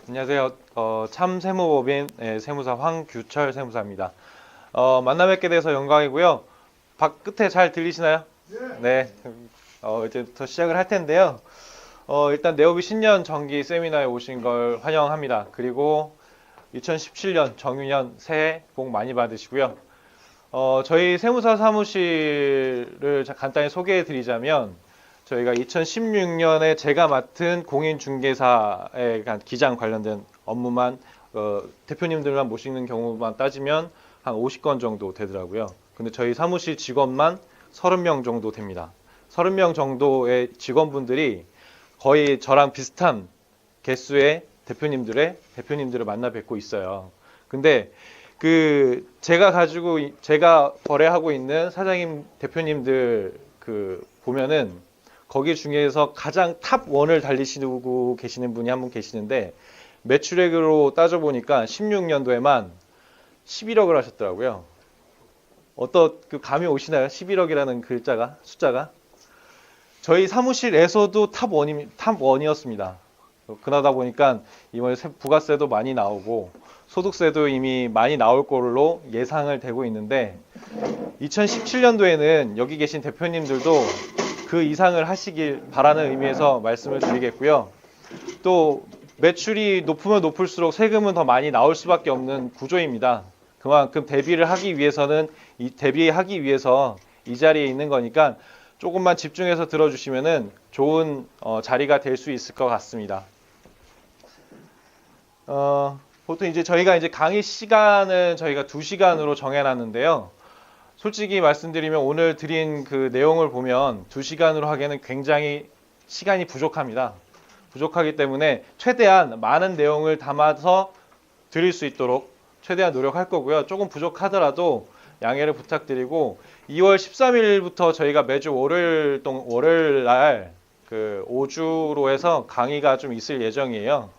안녕하세요. 참세무법인 세무사 황규철 세무사입니다. 만나 뵙게 돼서 영광이고요. 밖 끝에 잘 들리시나요? 네. 이제부터 시작을 할 텐데요. 일단 네오비 신년 정기 세미나에 오신 걸 환영합니다. 그리고 2017년 정유년 새해 복 많이 받으시고요. 저희 세무사 사무실을 간단히 소개해 드리자면 저희가 2016년에 제가 맡은 공인중개사에 기장 관련된 업무만 대표님들만 모시는 경우만 따지면 한 50건 정도 되더라고요. 근데 저희 사무실 직원만 30명 정도 됩니다. 30명 정도의 직원분들이 거의 저랑 비슷한 개수의 대표님들을 만나 뵙고 있어요. 근데 제가 거래하고 있는 사장님 대표님들 보면은 거기 중에서 가장 탑 1을 달리시고 계시는 분이 한 분 계시는데 매출액으로 따져보니까 16년도에만 11억을 하셨더라고요. 감이 오시나요? 11억이라는 숫자가? 저희 사무실에서도 탑 1이었습니다. 그러다 보니까 이번에 부가세도 많이 나오고 소득세도 이미 많이 나올 걸로 예상을 되고 있는데 2017년도에는 여기 계신 대표님들도 그 이상을 하시길 바라는 의미에서 말씀을 드리겠고요. 또 매출이 높으면 높을수록 세금은 더 많이 나올 수밖에 없는 구조입니다. 그만큼 대비하기 위해서 이 자리에 있는 거니까 조금만 집중해서 들어주시면은 좋은 자리가 될 수 있을 것 같습니다. 보통 저희가 강의 시간은 저희가 2시간으로 정해놨는데요. 솔직히 말씀드리면 오늘 드린 그 내용을 보면 2시간으로 하기에는 굉장히 시간이 부족합니다. 부족하기 때문에 최대한 많은 내용을 담아서 드릴 수 있도록 최대한 노력할 거고요. 조금 부족하더라도 양해를 부탁드리고 2월 13일부터 저희가 매주 월요일 날 5주로 해서 강의가 좀 있을 예정이에요.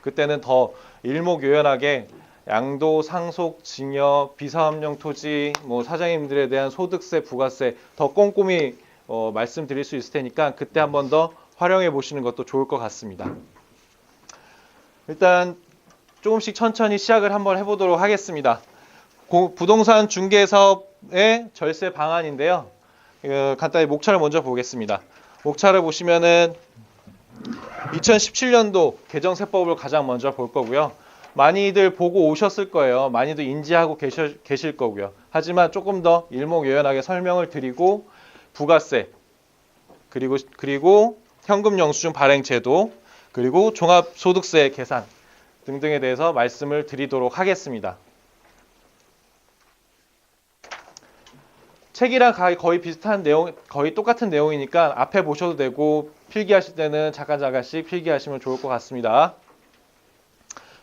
그때는 더 일목요연하게 양도, 상속, 증여, 비사업용 토지, 사장님들에 대한 소득세, 부가세 더 꼼꼼히 말씀드릴 수 있을 테니까 그때 한 번 더 활용해 보시는 것도 좋을 것 같습니다. 일단 조금씩 천천히 시작을 한번 해보도록 하겠습니다. 부동산 중개사업의 절세 방안인데요. 간단히 목차를 먼저 보겠습니다. 목차를 보시면은 2017년도 개정세법을 가장 먼저 볼 거고요. 많이들 보고 오셨을 거예요. 많이들 인지하고 계실 거고요. 하지만 조금 더 일목요연하게 설명을 드리고 부가세, 그리고 현금영수증 발행제도, 그리고 종합소득세 계산 등등에 대해서 말씀을 드리도록 하겠습니다. 책이랑 거의 비슷한 내용, 거의 똑같은 내용이니까 앞에 보셔도 되고 필기하실 때는 잠깐씩 필기하시면 좋을 것 같습니다.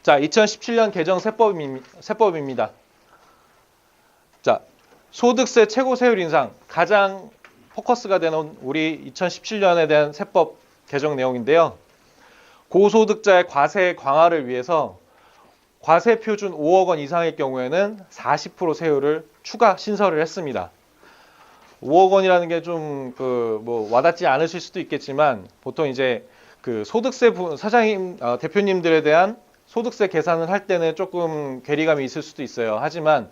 자, 2017년 개정 세법입니다. 자, 소득세 최고 세율 인상 가장 포커스가 되는 우리 2017년에 대한 세법 개정 내용인데요. 고소득자의 과세 강화를 위해서 과세 표준 5억 원 이상의 경우에는 40% 세율을 추가 신설을 했습니다. 5억 원이라는 게 좀 와닿지 않으실 수도 있겠지만 보통 소득세 사장님 대표님들에 대한 소득세 계산을 할 때는 조금 괴리감이 있을 수도 있어요. 하지만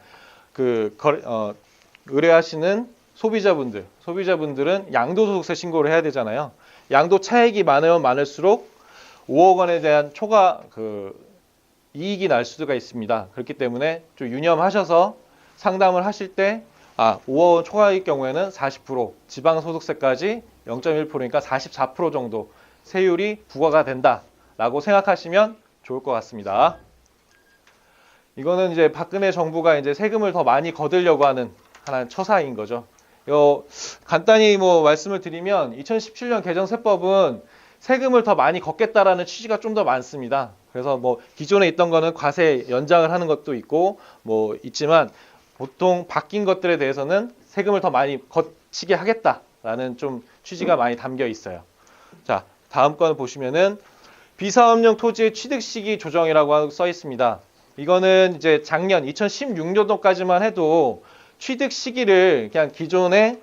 의뢰하시는 소비자분들은 양도소득세 신고를 해야 되잖아요. 양도 차익이 많으면 많을수록 5억 원에 대한 초과 이익이 날 수가 있습니다. 그렇기 때문에 좀 유념하셔서 상담을 하실 때 5억 원 초과일 경우에는 40%, 지방소득세까지 0.1%니까 44% 정도 세율이 부과가 된다라고 생각하시면 좋을 것 같습니다. 이거는 박근혜 정부가 세금을 더 많이 거두려고 하는 하나의 처사인 거죠. 간단히 말씀을 드리면 2017년 개정세법은 세금을 더 많이 걷겠다라는 취지가 좀 더 많습니다. 그래서 기존에 있던 거는 과세 연장을 하는 것도 있고 있지만 보통 바뀐 것들에 대해서는 세금을 더 많이 거치게 하겠다라는 좀 취지가 많이 담겨 있어요. 자, 다음 건 보시면은 비사업용 토지의 취득 시기 조정이라고 써 있습니다. 이거는 작년 2016년도까지만 해도 취득 시기를 그냥 기존에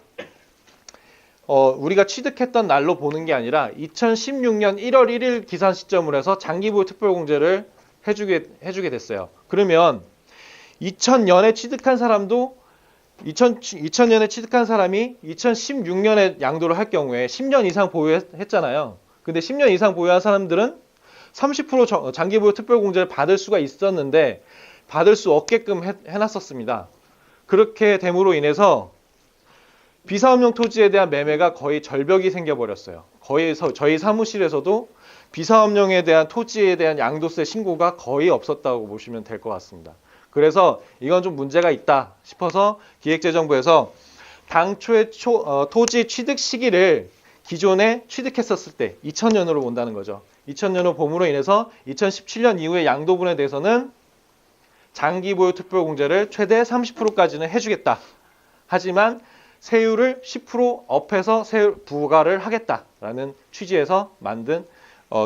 우리가 취득했던 날로 보는 게 아니라 2016년 1월 1일 기산 시점으로 해서 장기보유 특별공제를 해주게 됐어요. 그러면 2000년에 취득한 사람도 2000년에 취득한 사람이 2016년에 양도를 할 경우에 10년 이상 보유했잖아요. 근데 10년 이상 보유한 사람들은 30% 장기보유 특별공제를 받을 수가 있었는데 받을 수 없게끔 해놨었습니다. 그렇게 됨으로 인해서 비사업용 토지에 대한 매매가 거의 절벽이 생겨버렸어요. 거의 저희 사무실에서도 비사업용에 대한 토지에 대한 양도세 신고가 거의 없었다고 보시면 될 것 같습니다. 그래서 이건 좀 문제가 있다 싶어서 기획재정부에서 당초에 토지 취득 시기를 기존에 취득했었을 때 2000년으로 본다는 거죠. 2000년으로 봄으로 인해서 2017년 이후의 양도분에 대해서는 장기보유 특별공제를 최대 30%까지는 해주겠다. 하지만 세율을 10% 업해서 세율 부과를 하겠다라는 취지에서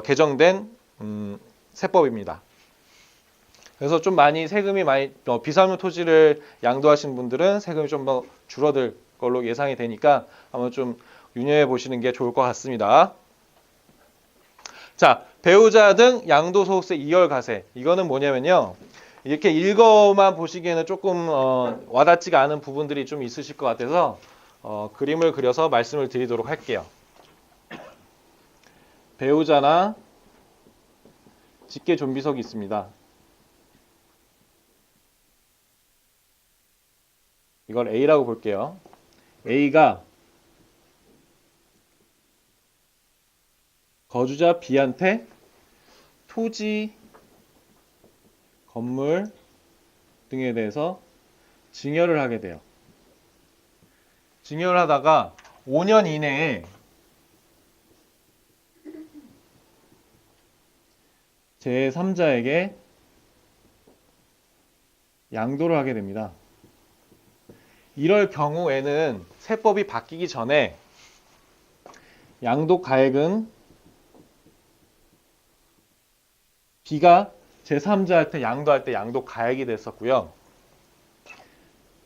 개정된 세법입니다. 그래서 좀 세금이 많이 비사업용 토지를 양도하신 분들은 세금이 좀 더 줄어들 걸로 예상이 되니까 한번 좀 유념해 보시는 게 좋을 것 같습니다. 자, 배우자 등 양도소득세 이월과세. 이거는 뭐냐면요. 이렇게 읽어만 보시기에는 조금 와닿지가 않은 부분들이 좀 있으실 것 같아서 그림을 그려서 말씀을 드리도록 할게요. 배우자나 직계존비속이 있습니다. 이걸 A라고 볼게요. A가 거주자 B한테 토지, 건물 등에 대해서 증여를 하게 돼요. 증여를 하다가 5년 이내에 제3자에게 양도를 하게 됩니다. 이럴 경우에는 세법이 바뀌기 전에 양도 가액은 B가 제3자한테 양도할 때 양도 가액이 됐었고요.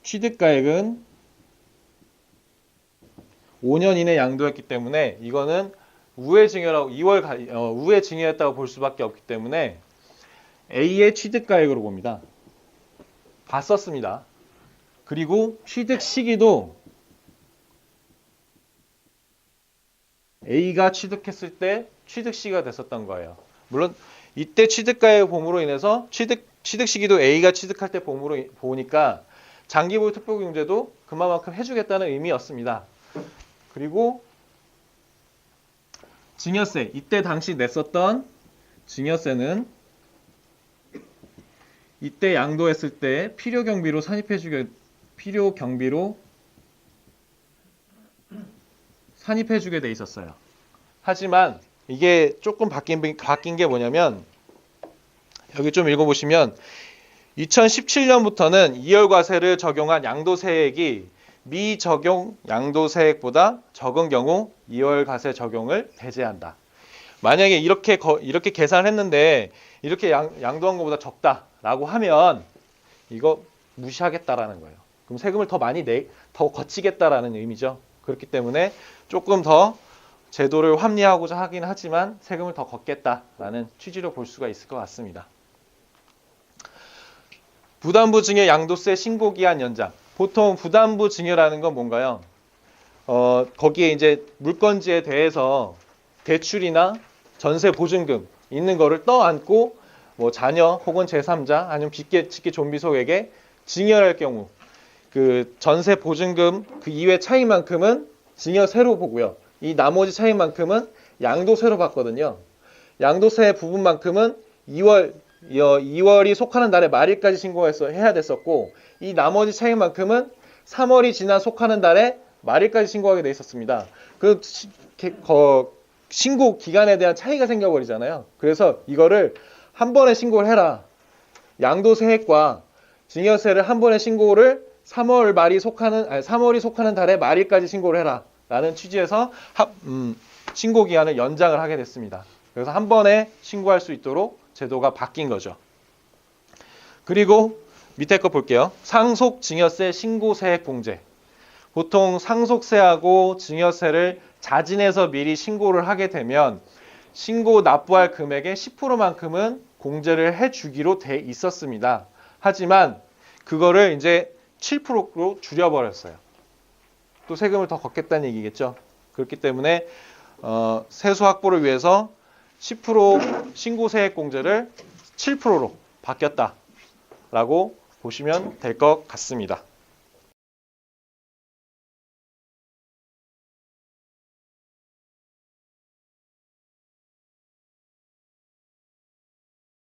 취득 가액은 5년 이내 양도했기 때문에 이거는 우회 증여라고 우회 증여했다고 볼 수밖에 없기 때문에 A의 취득 가액으로 봅니다. 봤었습니다. 그리고 취득 시기도 A가 취득했을 때 취득 시기가 됐었던 거예요. 물론 이때 취득가액 봄으로 인해서 취득 시기도 A가 취득할 때 봄으로 보니까 장기보유 특별공제도 그만큼 해주겠다는 의미였습니다. 그리고 증여세, 이때 당시 냈었던 증여세는 이때 양도했을 때 필요 경비로 산입해주게 돼 있었어요. 하지만 이게 조금 바뀐 게 뭐냐면 여기 좀 읽어보시면 2017년부터는 이월과세를 적용한 양도세액이 미적용 양도세액보다 적은 경우 이월과세 적용을 배제한다. 만약에 이렇게 계산을 했는데 이렇게 양도한 것보다 적다라고 하면 이거 무시하겠다라는 거예요. 그럼 세금을 더 거치겠다라는 의미죠. 그렇기 때문에 조금 더 제도를 합리화하고자 하긴 하지만 세금을 더 걷겠다라는 취지로 볼 수가 있을 것 같습니다. 부담부 증여 양도세 신고기한 연장. 보통 부담부 증여라는 건 뭔가요? 거기에 이제 물건지에 대해서 대출이나 전세 보증금 있는 거를 떠안고 뭐 자녀 혹은 제3자 아니면 직계존비속에게 증여할 경우 그 전세 보증금 그 이외 차이만큼은 증여세로 보고요. 이 나머지 차이만큼은 양도세로 봤거든요. 양도세 부분만큼은 2월이 속하는 날에 말일까지 해야 됐었고 이 나머지 차이만큼은 3월이 지나 속하는 달에 말일까지 신고하게 돼 있었습니다. 그 신고 기간에 대한 차이가 생겨버리잖아요. 그래서 이거를 한 번에 신고를 해라. 양도세액과 증여세를 한 번에 신고를 3월이 속하는 달에 말일까지 신고를 해라. 라는 취지에서 신고 기한을 연장을 하게 됐습니다. 그래서 한 번에 신고할 수 있도록 제도가 바뀐 거죠. 그리고 밑에 거 볼게요. 상속증여세 신고세액 공제. 보통 상속세하고 증여세를 자진해서 미리 신고를 하게 되면 신고 납부할 금액의 10%만큼은 공제를 해주기로 돼 있었습니다. 하지만 그거를 이제 7%로 줄여버렸어요. 또 세금을 더 걷겠다는 얘기겠죠. 그렇기 때문에 세수 확보를 위해서 10% 신고세액 공제를 7%로 바뀌었다라고 보시면 될 것 같습니다.